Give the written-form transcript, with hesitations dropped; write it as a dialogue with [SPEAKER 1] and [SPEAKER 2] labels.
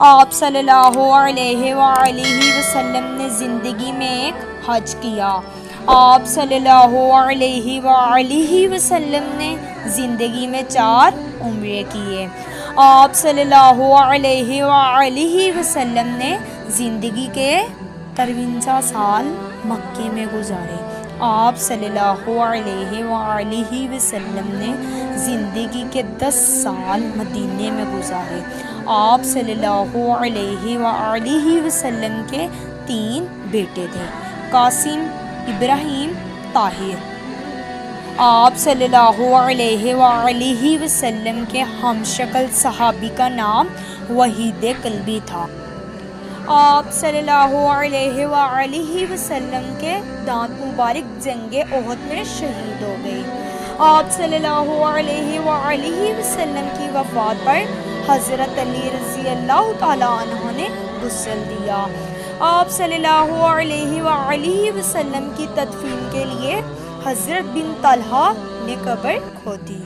[SPEAKER 1] آپ صلی اللہ علیہ وآلہ وسلم نے زندگی میں ایک حج کیا۔ آپ صلی اللہ علیہ وآلہ وسلم نے زندگی میں 4 عمرے کیے۔ آپ صلی اللہ علیہ وآلہ وسلم نے زندگی کے 53 سال مکے میں گزارے۔ آپ صلی اللہ علیہ وآلہ وسلم نے زندگی کے 10 سال مدینے میں گزارے۔ آپ صلی اللہ علیہ وآلہ وسلم کے 3 بیٹے تھے، قاسم، ابراہیم، طاہر۔ آپ صلی اللہ علیہ وآلہ وسلم کے ہم شکل صحابی کا نام وحید کلبی تھا۔ آپ صلی اللہ علیہ وآلہ وسلم کے دانت مبارک جنگ احد میں شہید ہو گئے۔ آپ صلی اللہ علیہ وآلہ وسلم کی وفات پر حضرت علی رضی اللہ تعالیٰ عنہ نے غسل دیا۔ آپ صلی اللہ علیہ وآلہ وسلم کی تدفین کے لیے حضرت بن طلحہ نے قبر کھودی۔